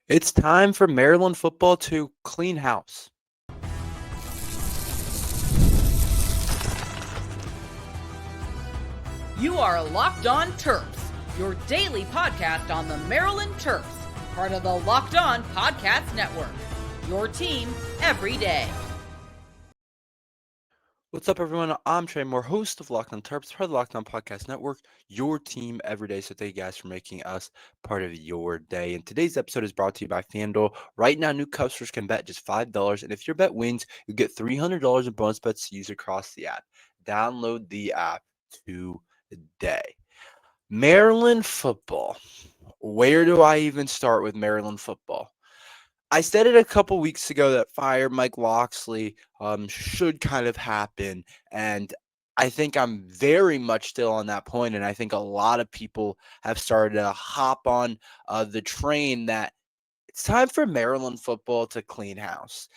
It's time for Maryland football to clean house. You are Locked On Terps, your daily podcast on the Maryland Terps, part of the Locked On Podcast Network. Your team every day. What's up, everyone? I'm Trey Moore, host of Locked On Terps, part of the Locked On Podcast Network, your team every day. So thank you guys for making us part of your day. And today's episode is brought to you by FanDuel. Right now, new customers can bet just $5, and if your bet wins, you get $300 in bonus bets to use across the app. Download the app today. Maryland football. Where do I even start with Maryland football? I said it a couple weeks ago that fire Mike Locksley should kind of happen, and I think I'm very much still on that point, and I think a lot of people have started to hop on the train that it's time for Maryland football to clean house.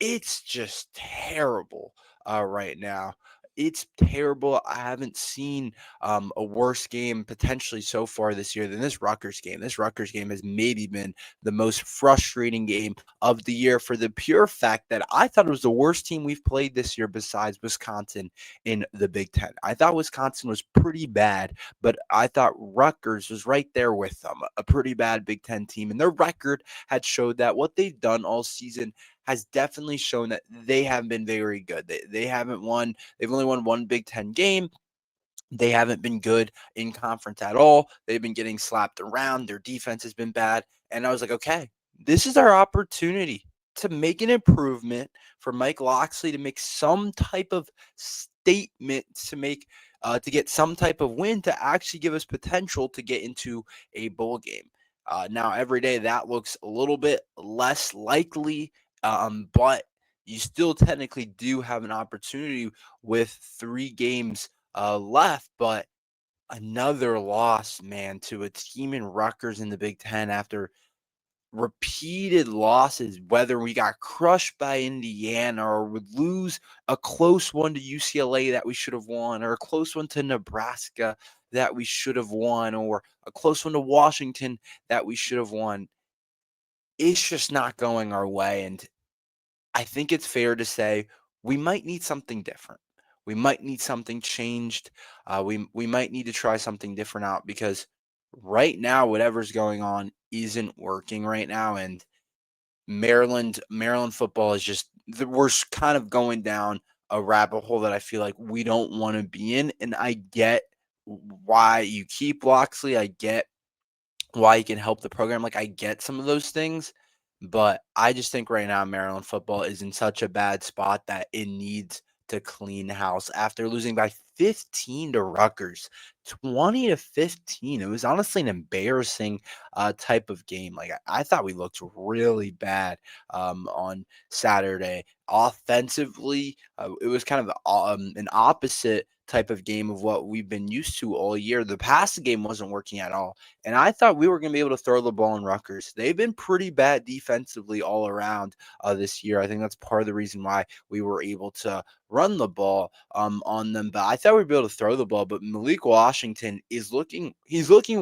It's just terrible right now. It's terrible. I haven't seen a worse game potentially so far this year than this Rutgers game. This Rutgers game has maybe been the most frustrating game of the year for the pure fact that I thought it was the worst team we've played this year besides Wisconsin in the Big Ten. I thought Wisconsin was pretty bad, but I thought Rutgers was right there with them, a pretty bad Big Ten team. And their record had showed that what they've done all season has definitely shown that they haven't been very good. They haven't won. They've only won one Big Ten game. They haven't been good in conference at all. They've been getting slapped around. Their defense has been bad. And I was like, okay, this is our opportunity to make an improvement, for Mike Locksley to make some type of statement, to get some type of win to actually give us potential to get into a bowl game. Now, every day that looks a little bit less likely, but you still technically do have an opportunity with 3 games left. But another loss, man, to a team in Rutgers in the Big Ten after repeated losses, whether we got crushed by Indiana or would lose a close one to UCLA that we should have won, or a close one to Nebraska that we should have won, or a close one to Washington that we should have won. It's just not going our way. And I think it's fair to say we might need something different. We might need something changed. We might need to try something different out, because right now whatever's going on isn't working right now, and Maryland football is just we're kind of going down a rabbit hole that I feel like we don't want to be in. And I get why you keep Loxley. I get why he can help the program. Like, I get some of those things, but I just think right now Maryland football is in such a bad spot that it needs to clean house after losing by 15 to Rutgers, 20-15. It was honestly an embarrassing type of game. Like, I thought we looked really bad on Saturday. Offensively, it was kind of an opposite type of game of what we've been used to all year. The passing game wasn't working at all. And I thought we were going to be able to throw the ball in Rutgers. They've been pretty bad defensively all around this year. I think that's part of the reason why we were able to run the ball on them. But I thought we'd be able to throw the ball. But Malik Washington he's looking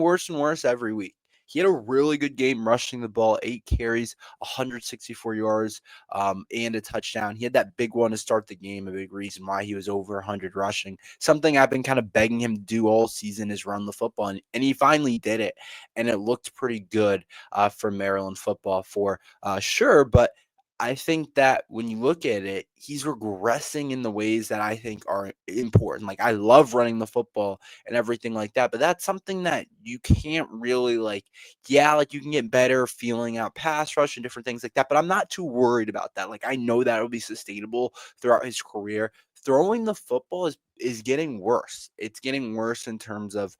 worse and worse every week. He had a really good game rushing the ball, 8 carries, 164 yards, and a touchdown. He had that big one to start the game, a big reason why he was over 100 rushing. Something I've been kind of begging him to do all season is run the football, and he finally did it, and it looked pretty good for Maryland football for sure. But I think that when you look at it, he's regressing in the ways that I think are important. Like, I love running the football and everything like that, but that's something that you can't really like you can get better feeling out pass rush and different things like that, but I'm not too worried about that. Like, I know that will be sustainable throughout his career. Throwing the football is getting worse. It's getting worse in terms of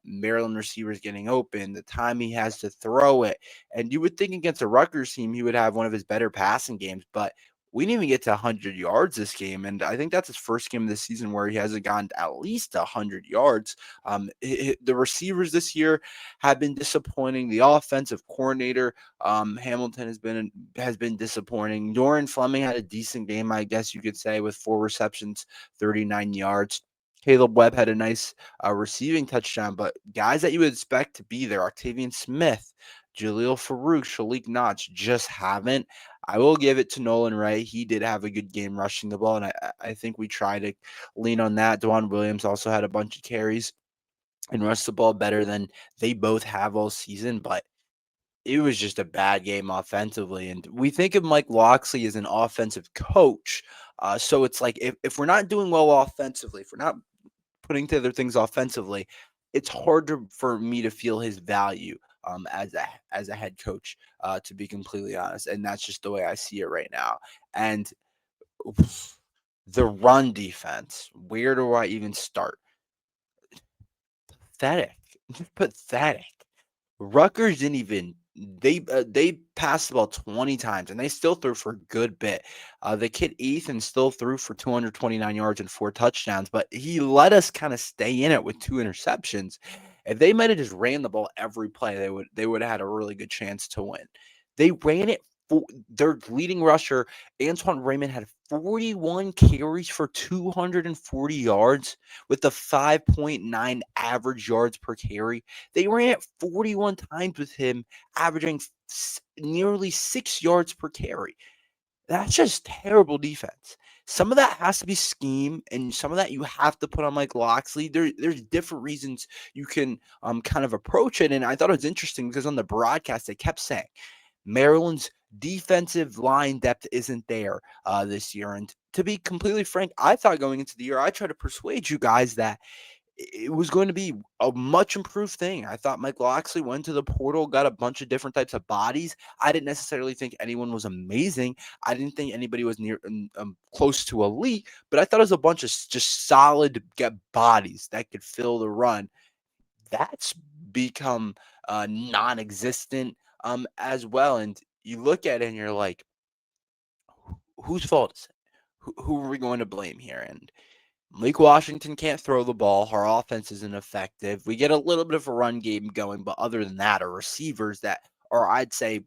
Maryland receivers getting open, the time he has to throw it. And you would think against a Rutgers team, he would have one of his better passing games, but we didn't even get to 100 yards this game. And I think that's his first game of the season where he hasn't gotten at least 100 yards. The receivers this year have been disappointing. The offensive coordinator, Hamilton, has been disappointing. Dorian Fleming had a decent game, I guess you could say, with 4 receptions, 39 yards. Caleb Webb had a nice receiving touchdown, but guys that you would expect to be there, Octavian Smith, Jaleel Farouk, Shalik Notch, just haven't. I will give it to Nolan Ray. He did have a good game rushing the ball, and I think we try to lean on that. Dwan Williams also had a bunch of carries and rushed the ball better than they both have all season, but it was just a bad game offensively. And we think of Mike Locksley as an offensive coach. So it's like if we're not doing well offensively, if we're not putting together things offensively, it's harder for me to feel his value as a head coach, to be completely honest. And that's just the way I see it right now. And the run defense, where do I even start? Pathetic. Pathetic. Rutgers didn't even they passed the ball 20 times and they still threw for a good bit. The kid Ethan still threw for 229 yards and 4 touchdowns, but he let us kind of stay in it with 2 interceptions. If they might have just ran the ball every play, they would have had a really good chance to win. They ran it for their leading rusher, Antoine Raymond, had 41 carries for 240 yards with a 5.9 average yards per carry. They ran it 41 times with him, averaging nearly 6 yards per carry. That's just terrible defense. Some of that has to be scheme, and some of that you have to put on Mike Locksley. There's different reasons you can kind of approach it. And I thought it was interesting because on the broadcast they kept saying Maryland's defensive line depth isn't there this year. And to be completely frank, I thought going into the year, I tried to persuade you guys that it was going to be a much improved thing. I thought Mike Locksley went to the portal, got a bunch of different types of bodies. I didn't necessarily think anyone was amazing. I didn't think anybody was near close to elite, but I thought it was a bunch of just solid bodies that could fill the run. That's become non-existent as well. And you look at it and you're like, whose fault is it? Who are we going to blame here? And Malik Washington can't throw the ball. Our offense isn't effective. We get a little bit of a run game going, but other than that, our receivers that are, I'd say,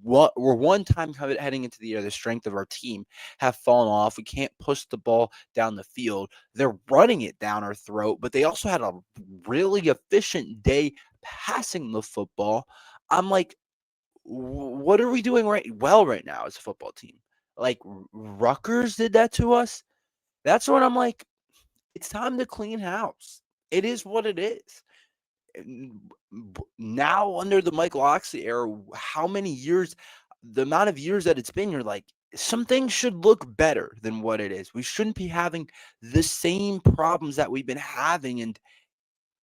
what were one time heading into the year, the strength of our team have fallen off. We can't push the ball down the field. They're running it down our throat, but they also had a really efficient day passing the football. I'm like, what are we doing right now as a football team? Like Rutgers did that to us. That's when I'm like, it's time to clean house. It is what it is. Now, under the Mike Locksley era, how many years, the amount of years that it's been, you're like, some things should look better than what it is. We shouldn't be having the same problems that we've been having. And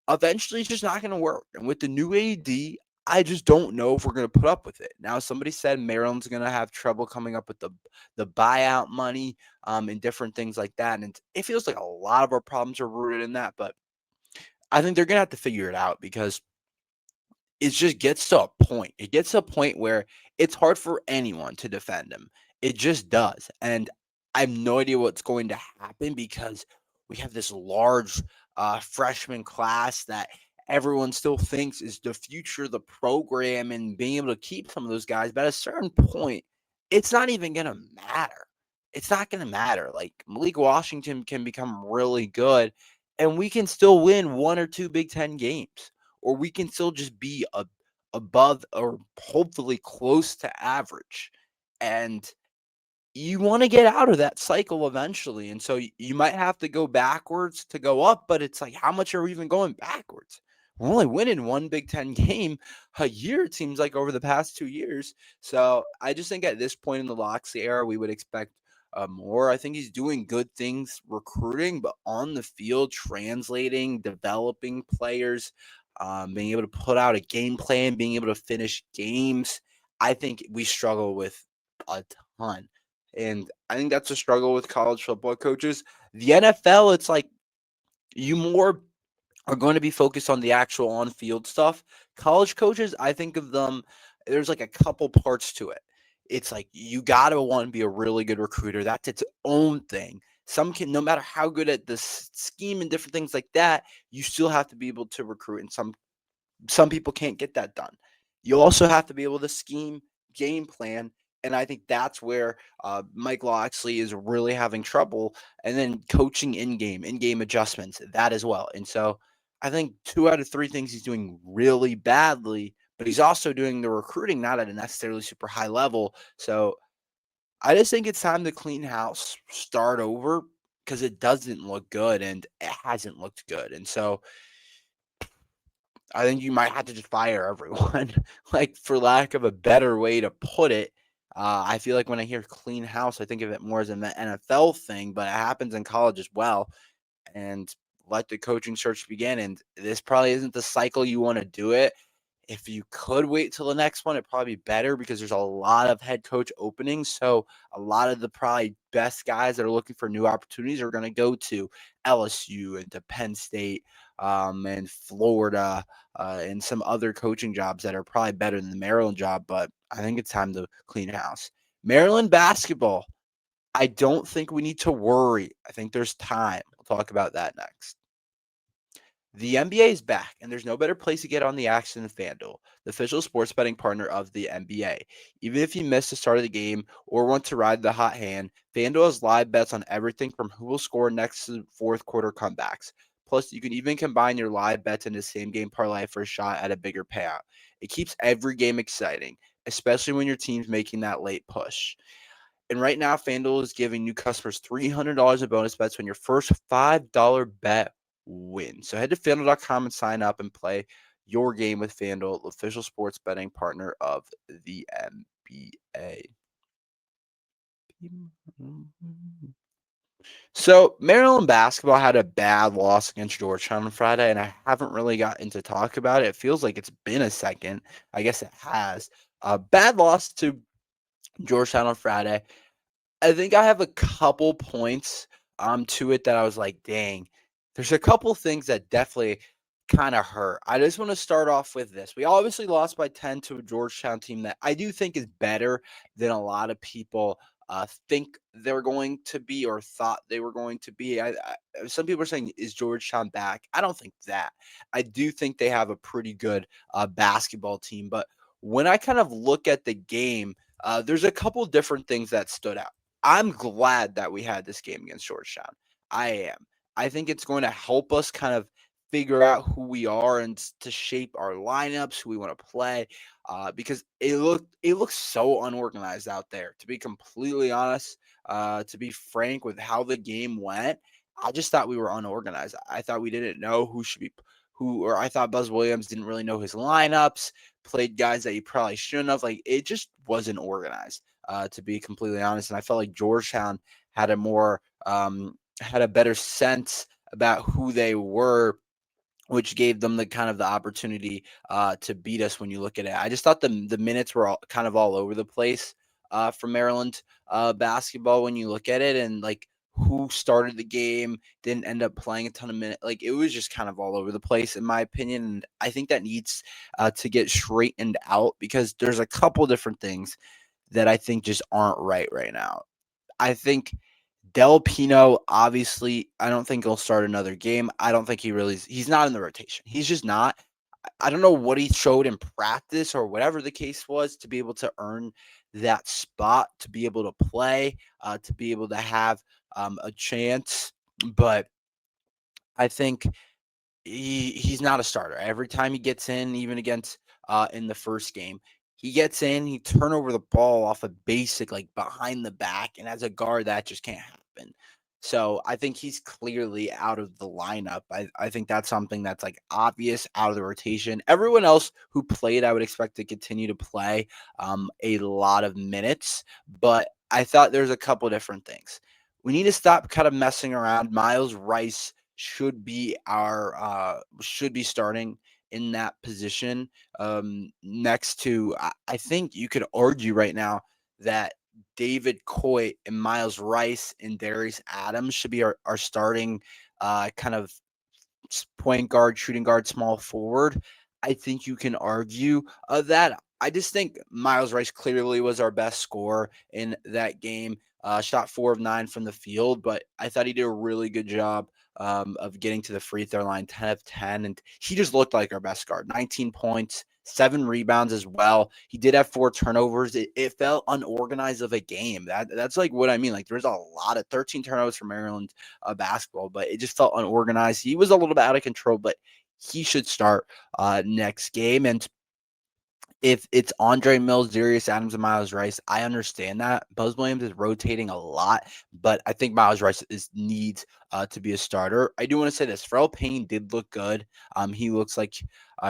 eventually, it's just not going to work. And with the new AD, I just don't know if we're going to put up with it. Now, somebody said Maryland's going to have trouble coming up with the buyout money and different things like that. And it feels like a lot of our problems are rooted in that. But I think they're going to have to figure it out because it just gets to a point. It gets to a point where it's hard for anyone to defend him. It just does. And I have no idea what's going to happen because we have this large freshman class that everyone still thinks is the future of the program and being able to keep some of those guys. But at a certain point, it's not even going to matter. It's not going to matter. Like Malik Washington can become really good and we can still win 1 or 2 Big Ten games, or we can still just be above or hopefully close to average. And you want to get out of that cycle eventually. And so you might have to go backwards to go up, but it's like, how much are we even going backwards? We're only winning 1 Big Ten game a year, it seems like, over the past 2 years. So I just think at this point in the Locksley era, we would expect more. I think he's doing good things recruiting, but on the field, translating, developing players, being able to put out a game plan, being able to finish games, I think we struggle with a ton. And I think that's a struggle with college football coaches. The NFL, it's like you more are going to be focused on the actual on-field stuff. College coaches, I think of them, there's like a couple parts to it. It's like you got to want to be a really good recruiter. That's its own thing. Some can, no matter how good at the scheme and different things like that, you still have to be able to recruit. And some people can't get that done. You also have to be able to scheme, game plan, And I think that's where Mike Loxley is really having trouble. And then coaching in-game adjustments, that as well. And so I think 2 out of 3 things he's doing really badly, but he's also doing the recruiting not at a necessarily super high level. So I just think it's time to clean house, start over, because it doesn't look good and it hasn't looked good. And so I think you might have to just fire everyone, like for lack of a better way to put it. I feel like when I hear clean house, I think of it more as an NFL thing, but it happens in college as well. And let the coaching search begin. And this probably isn't the cycle you want to do it. If you could wait till the next one, it'd probably be better because there's a lot of head coach openings. So a lot of the probably best guys that are looking for new opportunities are going to go to LSU and to Penn State and Florida and some other coaching jobs that are probably better than the Maryland job. But I think it's time to clean house. Maryland basketball, I don't think we need to worry. I think there's time. We'll talk about that next. The NBA is back, and there's no better place to get on the action than FanDuel, the official sports betting partner of the NBA. Even if you missed the start of the game or want to ride the hot hand, FanDuel has live bets on everything from who will score next to fourth quarter comebacks. Plus, you can even combine your live bets into same game parlay for a shot at a bigger payout. It keeps every game exciting, especially when your team's making that late push. And right now, FanDuel is giving new customers $300 in bonus bets when your first $5 bet wins. So head to FanDuel.com and sign up and play your game with FanDuel, the official sports betting partner of the NBA. So Maryland basketball had a bad loss against Georgetown on Friday, and I haven't really gotten to talk about it. It feels like it's been a second. I guess it has. A bad loss to Georgetown on Friday. I think I have a couple points to it that I was like, dang, there's a couple things that definitely kind of hurt. I just want to start off with this. We obviously lost by 10 to a Georgetown team that I do think is better than a lot of people think they're going to be or thought they were going to be. Some people are saying, is Georgetown back? I don't think that. I do think they have a pretty good basketball team. But when I kind of look at the game, there's a couple different things that stood out. I'm glad that we had this game against Georgetown. I am. I think it's going to help us kind of figure out who we are and to shape our lineups, who we want to play, because it looks so unorganized out there. To be completely honest, to be frank with how the game went, I just thought we were unorganized. I thought we didn't know who should be who, or I thought Buzz Williams didn't really know his lineups, played guys that he probably shouldn't have. Like it just wasn't organized, to be completely honest. And I felt like Georgetown had had a better sense about who they were, which gave them the kind of the opportunity to beat us when you look at it. I just thought the minutes were kind of all over the place for Maryland basketball when you look at it, and like who started the game didn't end up playing a ton of minutes. Like it was just kind of all over the place in my opinion. And I think that needs to get straightened out because there's a couple different things that I think just aren't right now. I think Del Pino, obviously, I don't think he'll start another game. I don't think he's not in the rotation. He's just not. I don't know what he showed in practice or whatever the case was to be able to earn that spot, to be able to play, to be able to have a chance. But I think he's not a starter. Every time he gets in, even against in the first game, he gets in, he turn over the ball off a basic like behind the back, and as a guard, that just can't happen. So I think he's clearly out of the lineup. I think that's something that's like obvious out of the rotation. Everyone else who played, I would expect to continue to play a lot of minutes, but I thought there's a couple different things. We need to stop kind of messing around. Miles Rice should be starting in that position next to I think you could argue right now that David Coit and Miles Rice and Darius Adams should be our starting kind of point guard, shooting guard, small forward. I think you can argue that. I just think Miles Rice clearly was our best scorer in that game. Shot 4 of 9 from the field, but I thought he did a really good job of getting to the free throw line, 10 of 10. And he just looked like our best guard. 19 points, 7 rebounds as well. He did have 4 turnovers. It felt unorganized of a game. That's like what I mean. Like there's a lot of 13 turnovers for Maryland basketball, but it just felt unorganized. He was a little bit out of control, but he should start next game. And if it's Andre Mills, Darius Adams, and Miles Rice, I understand that. Buzz Williams is rotating a lot, but I think Miles Rice needs to be a starter. I do want to say this. Pharrell Payne did look good. He looks like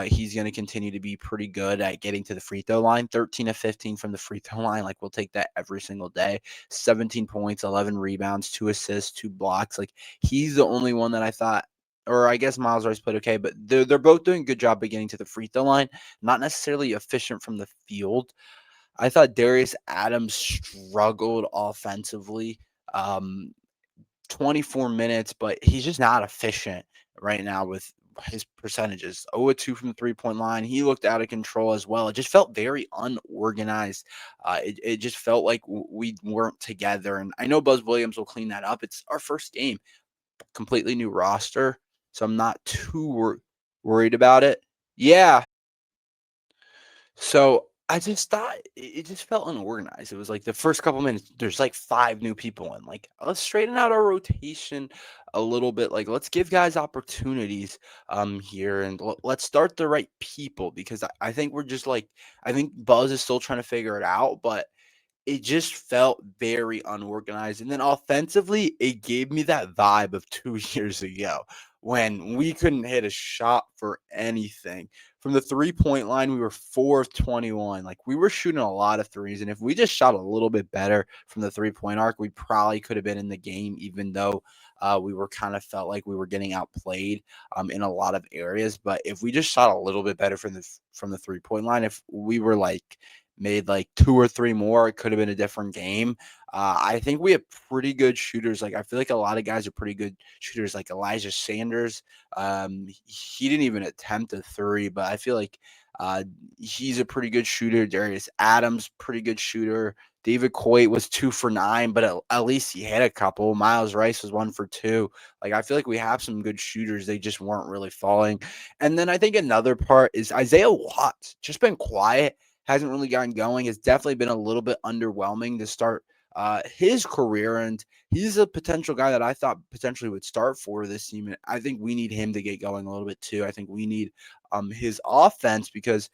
he's going to continue to be pretty good at getting to the free throw line. 13 of 15 from the free throw line. Like, we'll take that every single day. 17 points, 11 rebounds, 2 assists, 2 blocks. Like, he's the only one that I thought, or I guess Miles Rice played okay, but they're both doing a good job of getting to the free throw line. Not necessarily efficient from the field. I thought Darius Adams struggled offensively. Um, 24 minutes, but he's just not efficient right now with his percentages. 0-2 from the three-point line. He looked out of control as well. It just felt very unorganized. It just felt like we weren't together. And I know Buzz Williams will clean that up. It's our first game, completely new roster, so I'm not too worried about it. Yeah. So I just thought it just felt unorganized. It was like the first couple minutes, there's like 5 new people in. Like, let's straighten out our rotation a little bit. Like, let's give guys opportunities here, and let's start the right people, because I think we're just like, I think Buzz is still trying to figure it out, but it just felt very unorganized. And then offensively, it gave me that vibe of 2 years ago when we couldn't hit a shot for anything. From the three-point line, we were 4 of 21. Like, we were shooting a lot of threes, and if we just shot a little bit better from the three-point arc, we probably could have been in the game, even though we were kind of felt like we were getting outplayed in a lot of areas. But if we just shot a little bit better from the three-point line, if we were like made like 2 or 3 more, it could have been a different game. I think we have pretty good shooters. Like, I feel like a lot of guys are pretty good shooters, like Elijah Sanders. He didn't even attempt a 3, but I feel like he's a pretty good shooter. Darius Adams, pretty good shooter. David Coit was 2 for 9, but at least he had a couple. Miles Rice was 1 for 2. Like, I feel like we have some good shooters. They just weren't really falling. And then I think another part is Isaiah Watts, just been quiet, hasn't really gotten going. It's definitely been a little bit underwhelming to start his career, and he's a potential guy that I thought potentially would start for this team. And I think we need him to get going a little bit too. I think we need his offense, because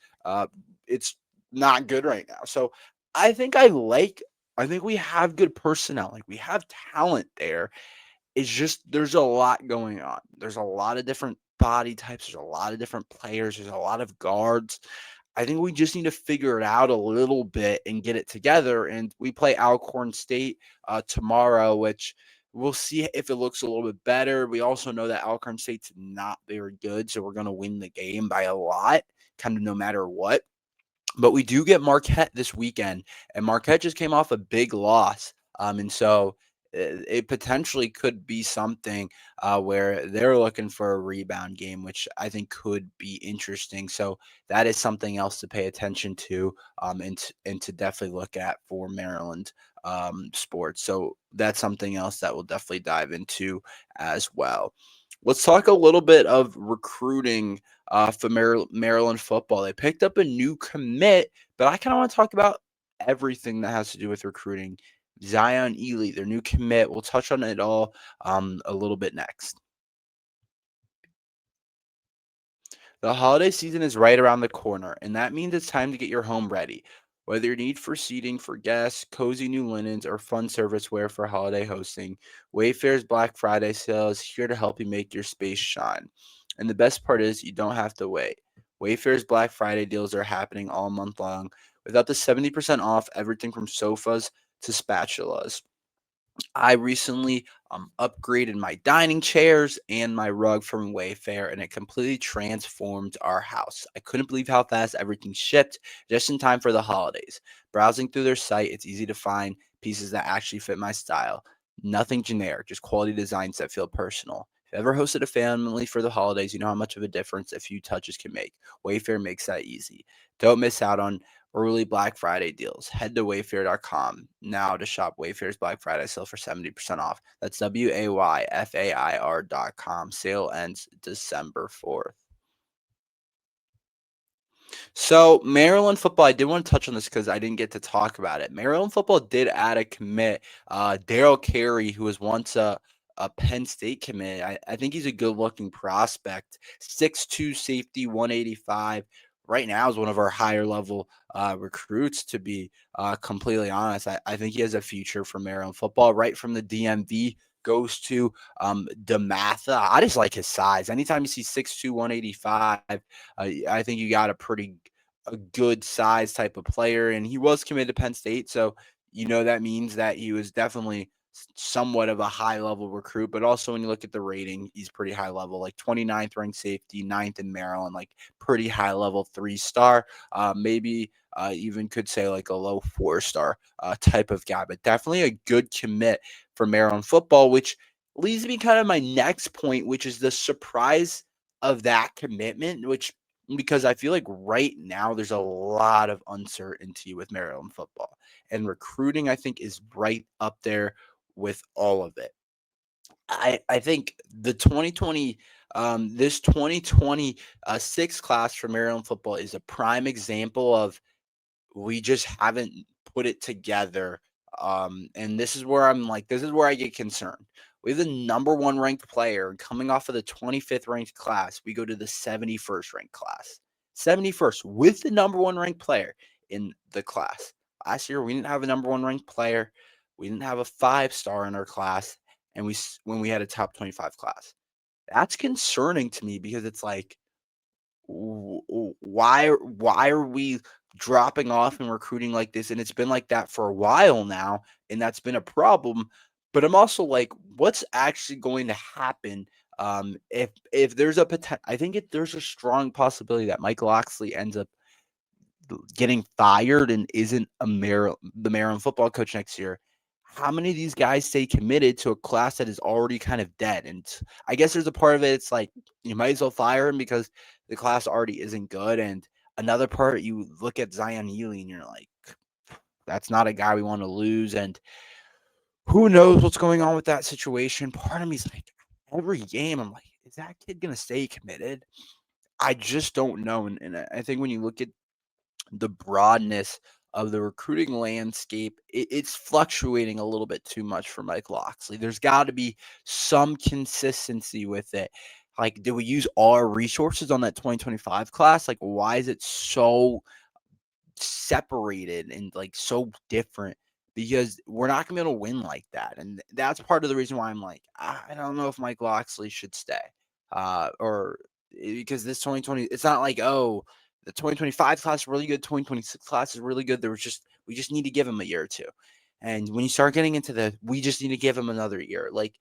it's not good right now. So I think I think we have good personnel. Like, we have talent there. It's just there's a lot going on. There's a lot of different body types. There's a lot of different players. There's a lot of guards. I think we just need to figure it out a little bit and get it together. And we play Alcorn State tomorrow, which we'll see if it looks a little bit better. We also know that Alcorn State's not very good, so we're going to win the game by a lot, kind of no matter what. But we do get Marquette this weekend, and Marquette just came off a big loss. And so it potentially could be something where they're looking for a rebound game, which I think could be interesting. So that is something else to pay attention to, and to definitely look at for Maryland sports. So that's something else that we'll definitely dive into as well. Let's talk a little bit of recruiting for Maryland football. They picked up a new commit, but I kind of want to talk about everything that has to do with recruiting. Zion Ely, their new commit. We'll touch on it all a little bit next. The holiday season is right around the corner, and that means it's time to get your home ready. Whether you need for seating for guests, cozy new linens, or fun serviceware for holiday hosting, Wayfair's Black Friday sale is here to help you make your space shine. And the best part is you don't have to wait. Wayfair's Black Friday deals are happening all month long, with up to 70% off everything from sofas to spatulas. I recently upgraded my dining chairs and my rug from Wayfair, and it completely transformed our house. I couldn't believe how fast everything shipped just in time for the holidays. Browsing through their site, it's easy to find pieces that actually fit my style. Nothing generic, just quality designs that feel personal. If you ever hosted a family for the holidays, you know how much of a difference a few touches can make. Wayfair makes that easy. Don't miss out on early Black Friday deals. Head to wayfair.com now to shop Wayfair's Black Friday sale for 70% off. That's WAYFAIR.com. Sale ends December 4th. So Maryland football, I did want to touch on this because I didn't get to talk about it. Maryland football did add a commit, Daryl Carey, who was once a Penn State commit. I think he's a good looking prospect. 6'2 safety, 185. Right now is one of our higher level recruits, to be completely honest. I think he has a future for Maryland football. Right from the DMV, goes to Damatha. I just like his size. Anytime you see 6'2, 185, I think you got a good size type of player, and he was committed to Penn State, so that means that he was definitely somewhat of a high level recruit. But also, when you look at the rating, he's pretty high level, like 29th ranked safety, 9th in Maryland, like pretty high level 3-star. Maybe even could say like a low 4-star type of guy, but definitely a good commit for Maryland football, which leads me kind of my next point, which is the surprise of that commitment, which because I feel like right now there's a lot of uncertainty with Maryland football, and recruiting, I think, is right up there with all of it. I think the 2020 this 2020 six class for Maryland football is a prime example of we just haven't put it together. And this is where this is where I get concerned. We have the number one ranked player coming off of the 25th ranked class. We go to the 71st ranked class. 71st with the number one ranked player in the class. Last year, we didn't have a number one ranked player. We didn't have a 5-star in our class. And when we had a top 25 class, that's concerning to me because it's like, why are we dropping off and recruiting like this? And it's been like that for a while now, and that's been a problem. But I'm also like, what's actually going to happen if there's a potential? I think there's a strong possibility that Michael Oxley ends up getting fired and isn't the Maryland football coach next year. How many of these guys stay committed to a class that is already kind of dead? And I guess there's a part of it, it's like you might as well fire him because the class already isn't good. And another part, you look at Zion Ely and you're like, that's not a guy we want to lose. And who knows what's going on with that situation? Part of me's like, every game, I'm like, is that kid going to stay committed? I just don't know. And I think when you look at the broadness of the recruiting landscape, it's fluctuating a little bit too much for Mike Loxley. There's got to be some consistency with it. Like, did we use all our resources on that 2025 class? Like, why is it so separated and like so different? Because we're not gonna be able to win like that, and that's part of the reason why I'm like, I don't know if Mike Loxley should stay, or because this 2020, it's not like, oh, the 2025 class is really good, 2026 class is really good. We just need to give him a year or two, and when you start getting into we just need to give him another year, like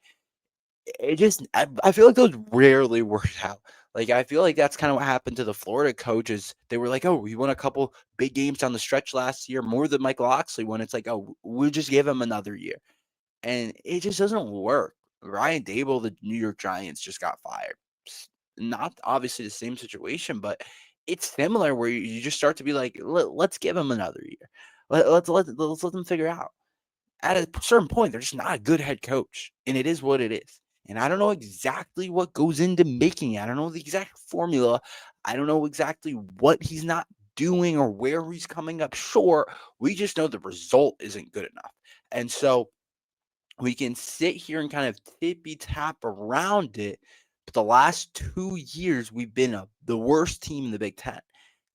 I feel like those rarely work out. Like, I feel like that's kind of what happened to the Florida coaches. They were like, oh, we won a couple big games down the stretch last year, more than Michael Oxley when it's like, oh, we'll just give him another year. And it just doesn't work. Ryan Dable, the New York Giants, just got fired. Not obviously the same situation, but it's similar where you just start to be like, let's give him another year. Let's let them figure out. At a certain point, they're just not a good head coach, and it is what it is. And I don't know exactly what goes into making it. I don't know the exact formula. I don't know exactly what he's not doing or where he's coming up short. We just know the result isn't good enough. And so we can sit here and kind of tippy tap around it. But the last 2 years, we've been the worst team in the Big Ten.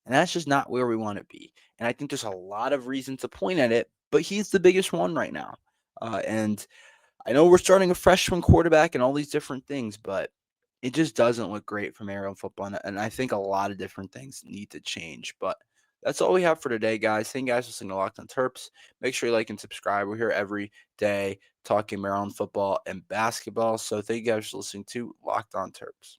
And that's just not where we want to be. And I think there's a lot of reasons to point at it, but he's the biggest one right now. And I know we're starting a freshman quarterback and all these different things, but it just doesn't look great for Maryland football. And I think a lot of different things need to change. But that's all we have for today, guys. Thank you guys for listening to Locked on Terps. Make sure you like and subscribe. We're here every day talking Maryland football and basketball. So thank you guys for listening to Locked on Terps.